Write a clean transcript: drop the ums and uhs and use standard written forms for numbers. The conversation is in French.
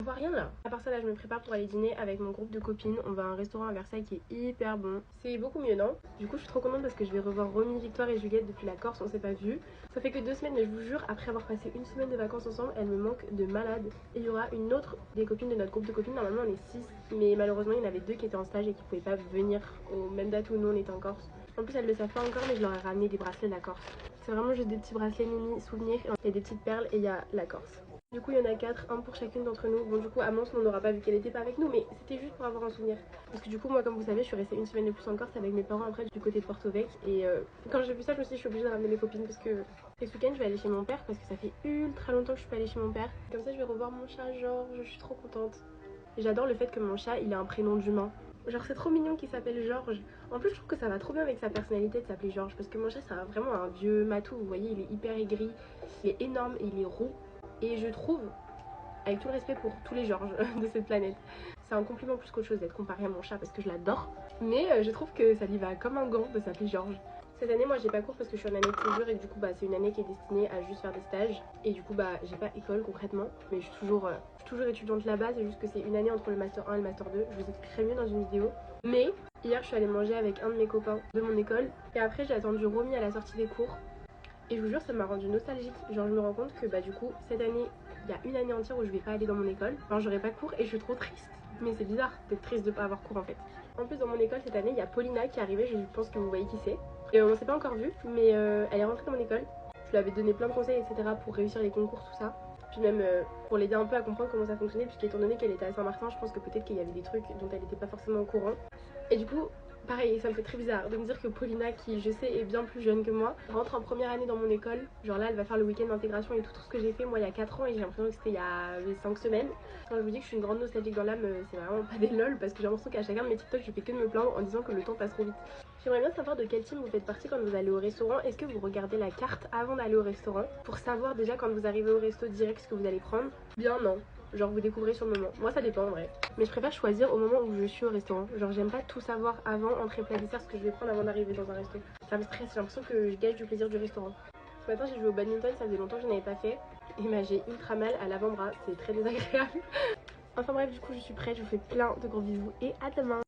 On voit rien là. À part ça, là je me prépare pour aller dîner avec mon groupe de copines. On va à un restaurant à Versailles qui est hyper bon. C'est beaucoup mieux, non? Du coup je suis trop contente parce que je vais revoir Romy, Victoire et Juliette depuis la Corse, on s'est pas vu. Ça fait que 2 semaines mais je vous jure, après avoir passé une semaine de vacances ensemble, elle me manque de malade. Et il y aura une autre des copines de notre groupe de copines, normalement on est 6. Mais malheureusement il y en avait 2 qui étaient en stage et qui pouvaient pas venir aux mêmes dates où nous on était en Corse. En plus elles le savent pas encore mais je leur ai ramené des bracelets de la Corse. C'est vraiment juste des petits bracelets mini souvenirs, il y a des petites perles et il y a la Corse. Du coup, il y en a 4, un pour chacune d'entre nous. Bon, du coup, Amance, on n'aura pas vu qu'elle était pas avec nous, mais c'était juste pour avoir un souvenir. Parce que du coup, moi, comme vous savez, je suis restée une semaine de plus en Corse avec mes parents après du côté de Porto Vecchio. Et quand j'ai vu ça, je me suis dit, je suis obligée de ramener mes copines parce que ce week-end, je vais aller chez mon père parce que ça fait ultra longtemps que je suis pas allée chez mon père. Comme ça, je vais revoir mon chat, Georges, je suis trop contente. Et j'adore le fait que mon chat, il a un prénom d'humain. Genre, c'est trop mignon qu'il s'appelle Georges. En plus, je trouve que ça va trop bien avec sa personnalité de s'appeler Georges parce que mon chat, c'est vraiment un vieux matou. Vous voyez, il est hyper aigri, il est énorme et il est roux. Et je trouve, avec tout le respect pour tous les Georges de cette planète, c'est un compliment plus qu'autre chose d'être comparé à mon chat parce que je l'adore. Mais je trouve que ça lui va comme un gant de s'appeler Georges. Cette année, moi, j'ai pas cours parce que je suis en année de césure et du coup, c'est une année qui est destinée à juste faire des stages. Et du coup, j'ai pas école concrètement, mais je suis toujours étudiante là-bas. C'est juste que c'est une année entre le master 1 et le master 2. Je vous expliquerai mieux dans une vidéo. Mais hier, je suis allée manger avec un de mes copains de mon école et après, j'ai attendu Romy à la sortie des cours. Et je vous jure, ça m'a rendu nostalgique. Genre, je me rends compte que du coup, cette année, il y a une année entière où je vais pas aller dans mon école. Enfin, j'aurai pas cours et je suis trop triste. Mais c'est bizarre d'être triste de pas avoir cours en fait. En plus, dans mon école cette année, il y a Paulina qui est arrivée. Je pense que vous voyez qui c'est. Et on s'est pas encore vu, mais elle est rentrée dans mon école. Je lui avais donné plein de conseils, etc. pour réussir les concours, tout ça. Puis même pour l'aider un peu à comprendre comment ça fonctionnait, puisqu'étant donné qu'elle était à Saint-Martin, je pense que peut-être qu'il y avait des trucs dont elle n'était pas forcément au courant. Et du coup, pareil, ça me fait très bizarre de me dire que Paulina, qui je sais est bien plus jeune que moi, rentre en première année dans mon école. Genre là, elle va faire le week-end d'intégration et tout ce que j'ai fait moi il y a 4 ans et j'ai l'impression que c'était il y a 5 semaines. Quand je vous dis que je suis une grande nostalgique dans l'âme, c'est vraiment pas des lol parce que j'ai l'impression qu'à chacun de mes TikTok, je fais que de me plaindre en disant que le temps passe trop vite. J'aimerais bien savoir de quel team vous faites partie quand vous allez au restaurant. Est-ce que vous regardez la carte avant d'aller au restaurant pour savoir déjà quand vous arrivez au resto direct ce que vous allez prendre? Bien non. Genre vous découvrez sur le moment. Moi ça dépend en vrai. Mais je préfère choisir au moment où je suis au restaurant. Genre j'aime pas tout savoir avant, entrée plat dessert, ce que je vais prendre avant d'arriver dans un resto. Ça me stresse, j'ai l'impression que je gâche du plaisir du restaurant. Ce matin j'ai joué au badminton, ça faisait longtemps que je n'avais pas fait. Et j'ai ultra mal à l'avant-bras, c'est très désagréable. Enfin bref, du coup je suis prête, je vous fais plein de gros bisous et à demain.